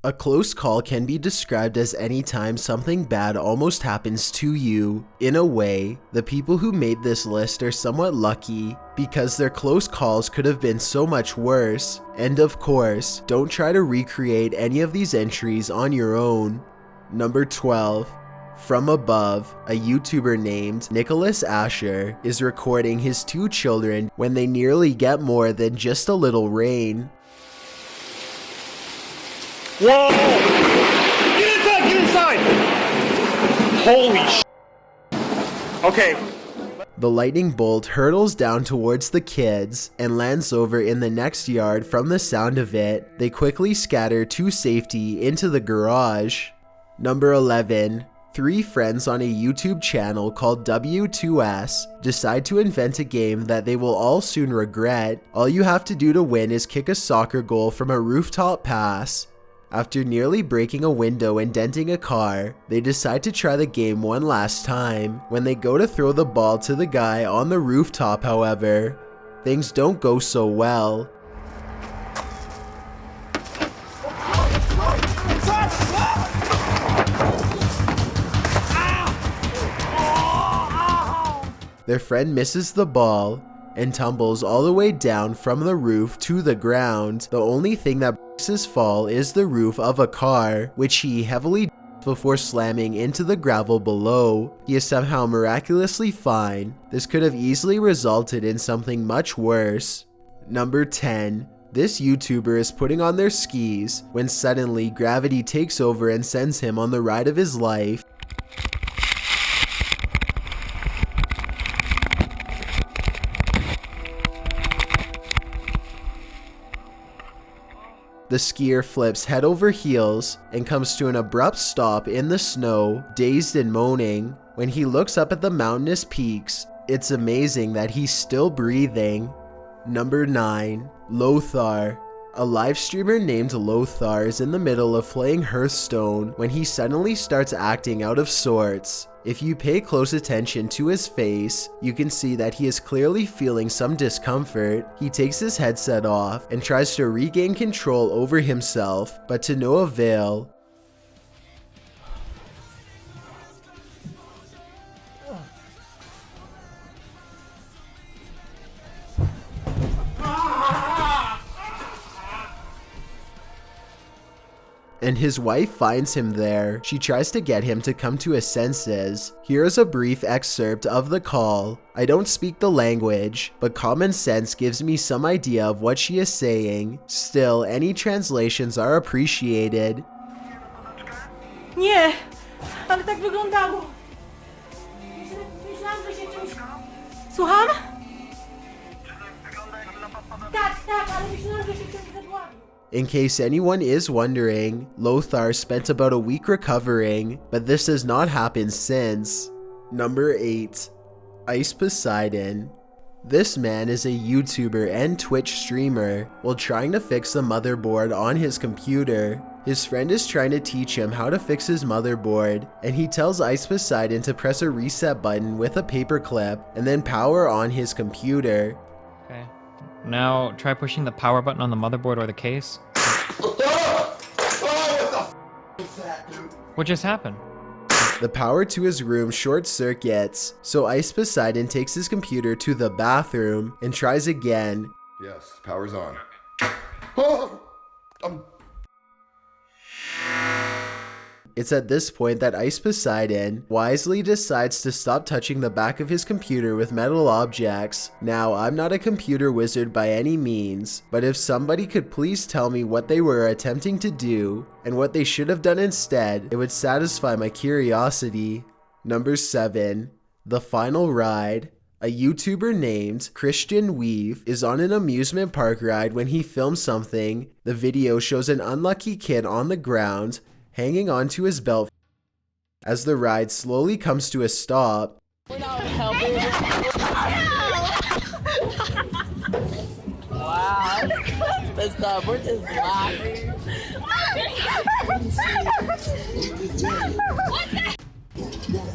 A close call can be described as any time something bad almost happens to you. In a way, the people who made this list are somewhat lucky because their close calls could have been so much worse. And of course, don't try to recreate any of these entries on your own. Number 12. From above, a YouTuber named Nicholas Asher is recording his 2 children when they nearly get more than just a little rain. Whoa! Get inside! Get inside! Holy sh! Okay. The lightning bolt hurtles down towards the kids and lands over in the next yard. From the sound of it, they quickly scatter to safety into the garage. Number 11. 3 friends on a YouTube channel called W2S decide to invent a game that they will all soon regret. All you have to do to win is kick a soccer goal from a rooftop pass. After nearly breaking a window and denting a car, they decide to try the game one last time. When they go to throw the ball to the guy on the rooftop, however, things don't go so well. Their friend misses the ball and tumbles all the way down from the roof to the ground. The only thing that breaks his fall is the roof of a car, which he heavily before slamming into the gravel below. He is somehow miraculously fine. This could have easily resulted in something much worse. Number 10. This YouTuber is putting on their skis when suddenly gravity takes over and sends him on the ride of his life. The skier flips head over heels and comes to an abrupt stop in the snow, dazed and moaning. When he looks up at the mountainous peaks, it's amazing that he's still breathing. Number 9. Lothar. A live streamer named Lothar is in the middle of playing Hearthstone when he suddenly starts acting out of sorts. If you pay close attention to his face, you can see that he is clearly feeling some discomfort. He takes his headset off and tries to regain control over himself, but to no avail. And his wife finds him there. She tries to get him to come to his senses. Here is a brief excerpt of the call. I don't speak the language, but common sense gives me some idea of what she is saying. Still, any translations are appreciated. Nie, ale tak wyglądało. Myślałam, że się czymś... Słucham? Tak, ale myślałam, że się czymś zadławił. In case anyone is wondering, Lothar spent about a week recovering, but this has not happened since. Number 8. Ice Poseidon. This man is a YouTuber and Twitch streamer. While trying to fix the motherboard on his computer, his friend is trying to teach him how to fix his motherboard, and he tells Ice Poseidon to press a reset button with a paperclip and then power on his computer. Okay. Now try pushing the power button on the motherboard or the case. What just happened? The power to his room short circuits, so Ice Poseidon takes his computer to the bathroom and tries again. Yes, power's on. Oh, It's at this point that Ice Poseidon wisely decides to stop touching the back of his computer with metal objects. Now, I'm not a computer wizard by any means, but if somebody could please tell me what they were attempting to do and what they should have done instead, it would satisfy my curiosity. Number 7. The Final Ride. A YouTuber named Christian Weave is on an amusement park ride when he films something. The video shows an unlucky kid on the ground hanging onto his belt as the ride slowly comes to a stop. We're not helping. Wow, messed up. We're just laughing. What the?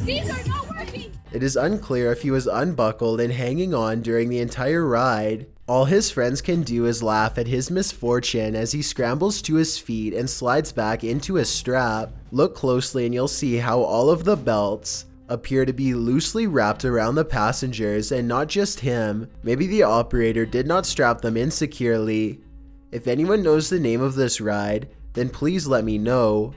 These are not working. It is unclear if he was unbuckled and hanging on during the entire ride. All his friends can do is laugh at his misfortune as he scrambles to his feet and slides back into a strap. Look closely and you'll see how all of the belts appear to be loosely wrapped around the passengers and not just him. Maybe the operator did not strap them in securely. If anyone knows the name of this ride, then please let me know.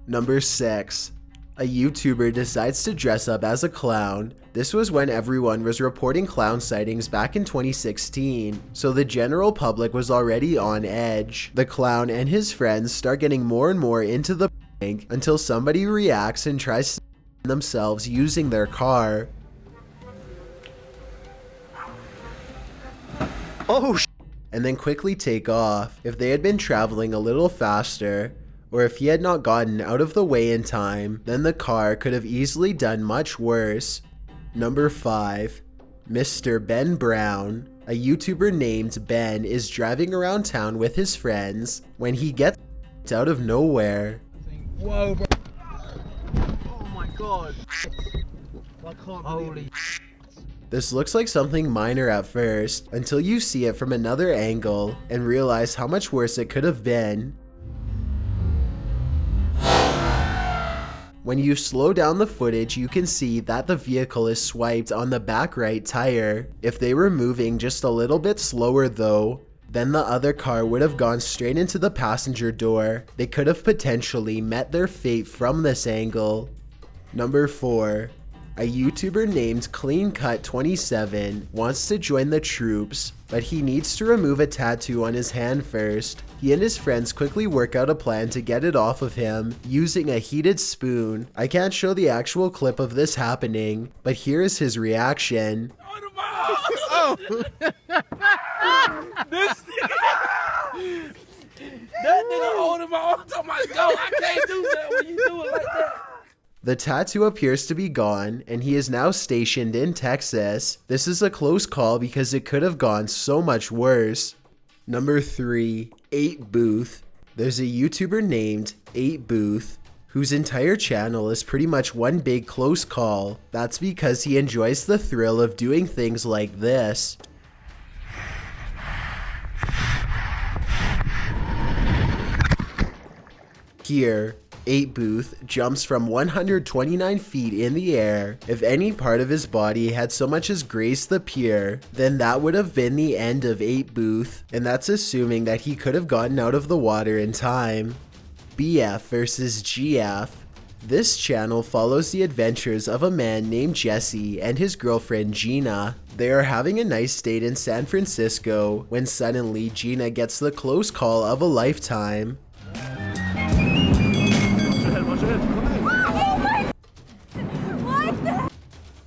Number 6. A YouTuber decides to dress up as a clown. This was when everyone was reporting clown sightings back in 2016, so the general public was already on edge. The clown and his friends start getting more and more into the prank until somebody reacts and tries to themselves using their car. Oh and then quickly take off. If they had been traveling a little faster, or if he had not gotten out of the way in time, then the car could have easily done much worse. Number 5. Mr. Ben Brown. A YouTuber named Ben is driving around town with his friends when he gets out of nowhere. Whoa, bro. Oh my god. I can't believe it. This looks like something minor at first, until you see it from another angle and realize how much worse it could have been. When you slow down the footage, you can see that the vehicle is swiped on the back right tire. If they were moving just a little bit slower though, then the other car would have gone straight into the passenger door. They could have potentially met their fate from this angle. Number 4. A YouTuber named CleanCut27 wants to join the troops, but he needs to remove a tattoo on his hand first. He and his friends quickly work out a plan to get it off of him using a heated spoon. I can't show the actual clip of this happening, but here is his reaction. Oh. That nigga holding my arm talking about go. I can't do that when you do it like that. The tattoo appears to be gone, and he is now stationed in Texas. This is a close call because it could have gone so much worse. Number 3. 8Booth. There's a YouTuber named 8Booth whose entire channel is pretty much one big close call. That's because he enjoys the thrill of doing things like this. Here, 8Booth jumps from 129 feet in the air. If any part of his body had so much as grazed the pier, then that would have been the end of 8Booth, and that's assuming that he could have gotten out of the water in time. BF versus GF. This channel follows the adventures of a man named Jesse and his girlfriend Gina. They are having a nice date in San Francisco when suddenly Gina gets the close call of a lifetime.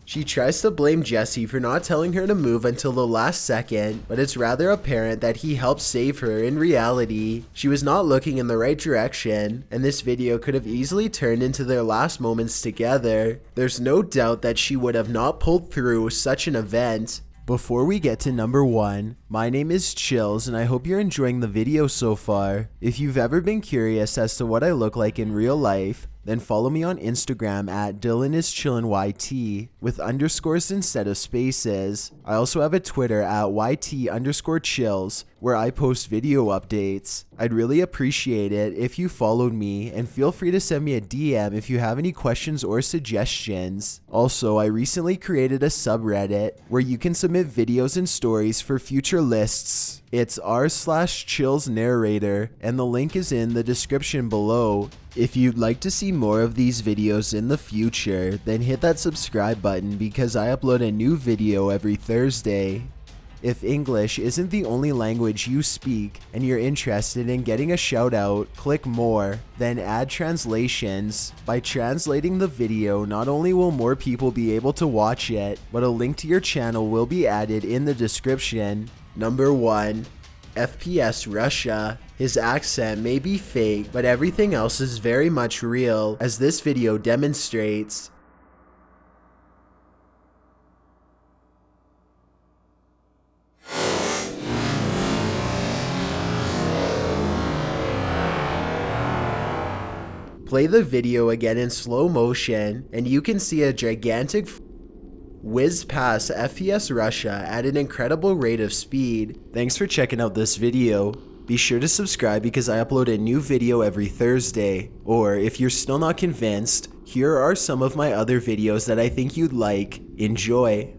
She tries to blame Jesse for not telling her to move until the last second, but it's rather apparent that he helped save her in reality. She was not looking in the right direction, and this video could have easily turned into their last moments together. There's no doubt that she would have not pulled through such an event. Before we get to number 1, my name is Chills and I hope you're enjoying the video so far. If you've ever been curious as to what I look like in real life, then follow me on Instagram at DylanIsChillinYT with underscores instead of spaces. I also have a Twitter at YT_chills where I post video updates. I'd really appreciate it if you followed me, and feel free to send me a DM if you have any questions or suggestions. Also, I recently created a subreddit where you can submit videos and stories for future lists. It's r/chillsnarrator, and the link is in the description below. If you'd like to see more of these videos in the future, then hit that subscribe button because I upload a new video every Thursday. If English isn't the only language you speak and you're interested in getting a shout out, click more, then add translations. By translating the video, not only will more people be able to watch it, but a link to your channel will be added in the description. Number 1. FPS Russia. His accent may be fake, but everything else is very much real, as this video demonstrates. Play the video again in slow motion, and you can see a gigantic whiz past FPS Russia at an incredible rate of speed. Thanks for checking out this video. Be sure to subscribe because I upload a new video every Thursday. Or if you're still not convinced, here are some of my other videos that I think you'd like. Enjoy.